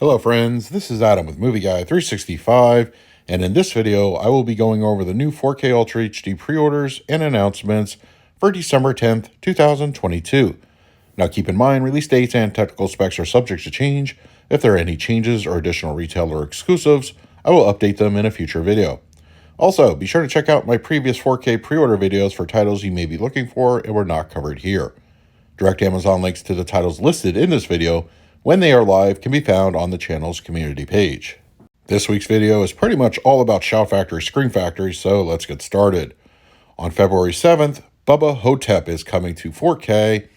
Hello friends, this is Adam with Movie Guy 365, and in this video I will be going over the new 4K Ultra HD pre-orders and announcements for December 10th, 2022. Now keep in mind, release dates and technical specs are subject to change. If there are any changes or additional retailer exclusives, I will update them in a future video. Also, be sure to check out my previous 4K pre-order videos for titles you may be looking for and were not covered here. Direct Amazon links to the titles listed in this video when they are live can be found on the channel's community page. This week's video is pretty much all about Shout Factory Screen Factory, so let's get started. On February 7th, Bubba Hotep is coming to 4K.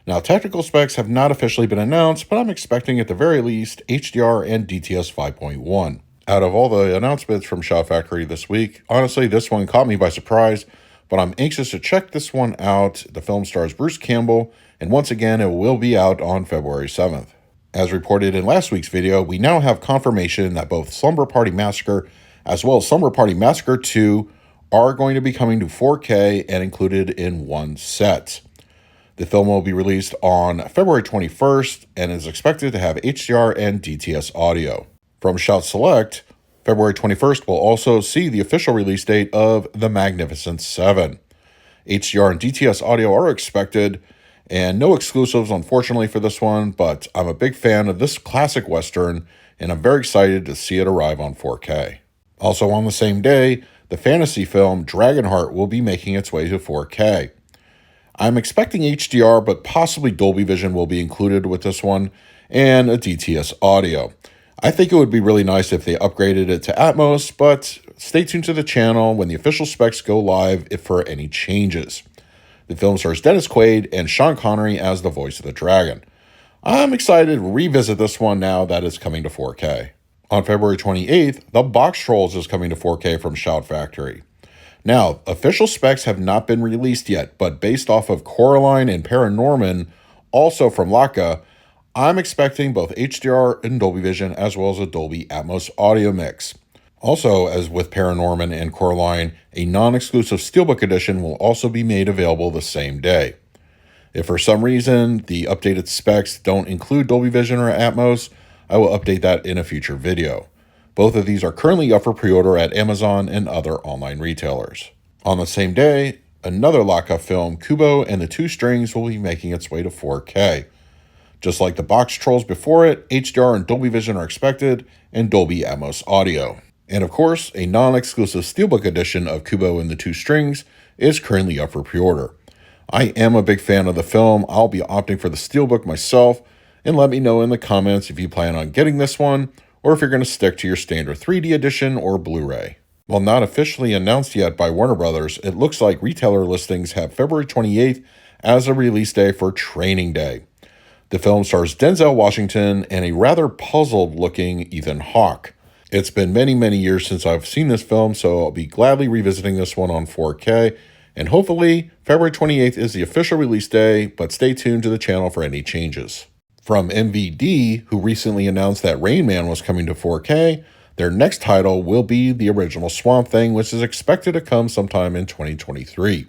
Now, technical specs have not officially been announced, but I'm expecting at the very least HDR and DTS 5.1. Out of all the announcements from Shout Factory this week, honestly, this one caught me by surprise, but I'm anxious to check this one out. The film stars Bruce Campbell, and once again, it will be out on February 7th. As reported in last week's video, we now have confirmation that both Slumber Party Massacre as well as Slumber Party Massacre 2 are going to be coming to 4K and included in one set. The film will be released on February 21st and is expected to have HDR and DTS audio. From Shout Select, February 21st will also see the official release date of The Magnificent Seven. HDR and DTS audio are expected, and no exclusives, unfortunately, for this one, but I'm a big fan of this classic Western, and I'm very excited to see it arrive on 4K. Also on the same day, the fantasy film Dragonheart will be making its way to 4K. I'm expecting HDR, but possibly Dolby Vision will be included with this one, and a DTS audio. I think it would be really nice if they upgraded it to Atmos, but stay tuned to the channel when the official specs go live if for any changes. The film stars Dennis Quaid and Sean Connery as the voice of the dragon. I'm excited to revisit this one now that it's coming to 4K. On February 28th, The Box Trolls is coming to 4K from Shout Factory. Now, official specs have not been released yet, but based off of Coraline and Paranorman, also from Laika, I'm expecting both HDR and Dolby Vision as well as a Dolby Atmos audio mix. Also, as with Paranorman and Coraline, a non-exclusive Steelbook edition will also be made available the same day. If for some reason the updated specs don't include Dolby Vision or Atmos, I will update that in a future video. Both of these are currently up for pre-order at Amazon and other online retailers. On the same day, another Laika film, Kubo and the Two Strings, will be making its way to 4K. Just like The Box Trolls before it, HDR and Dolby Vision are expected, and Dolby Atmos audio. And of course, a non-exclusive Steelbook edition of Kubo and the Two Strings is currently up for pre-order. I am a big fan of the film. I'll be opting for the Steelbook myself, and let me know in the comments if you plan on getting this one, or if you're going to stick to your standard 3D edition or Blu Ray. While not officially announced yet by Warner Brothers, it looks like retailer listings have February 28th as a release day for Training Day. The film stars Denzel Washington and a rather puzzled-looking Ethan Hawke. It's been many years since I've seen this film, so I'll be gladly revisiting this one on 4K, and hopefully February 28th is the official release day, but stay tuned to the channel for any changes. From MVD, who recently announced that Rain Man was coming to 4K, their next title will be the original Swamp Thing, which is expected to come sometime in 2023.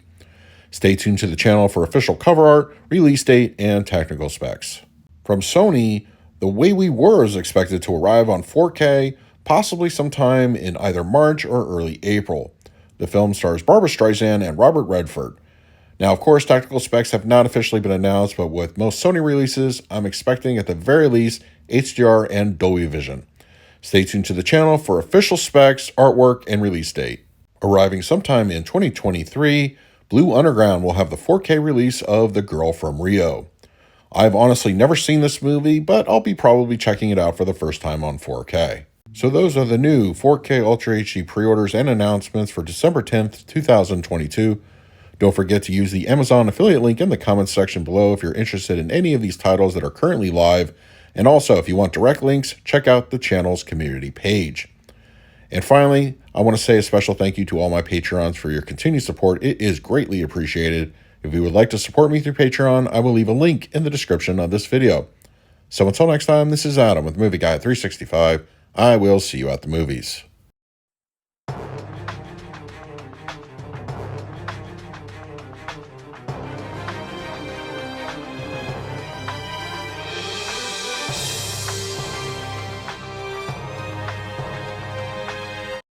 Stay tuned to the channel for official cover art, release date, and technical specs. From Sony, The Way We Were is expected to arrive on 4K, possibly sometime in either March or early April. The film stars Barbra Streisand and Robert Redford. Now, of course, technical specs have not officially been announced, but with most Sony releases, I'm expecting at the very least HDR and Dolby Vision. Stay tuned to the channel for official specs, artwork, and release date. Arriving sometime in 2023, Blue Underground will have the 4K release of The Girl from Rio. I've honestly never seen this movie, but I'll be probably checking it out for the first time on 4K. So those are the new 4K Ultra HD pre-orders and announcements for December 10th, 2022. Don't forget to use the Amazon affiliate link in the comments section below if you're interested in any of these titles that are currently live. And also, if you want direct links, check out the channel's community page. And finally, I want to say a special thank you to all my Patreons for your continued support. It is greatly appreciated. If you would like to support me through Patreon, I will leave a link in the description of this video. So until next time, this is Adam with Movie Guy 365. I will see you at the movies.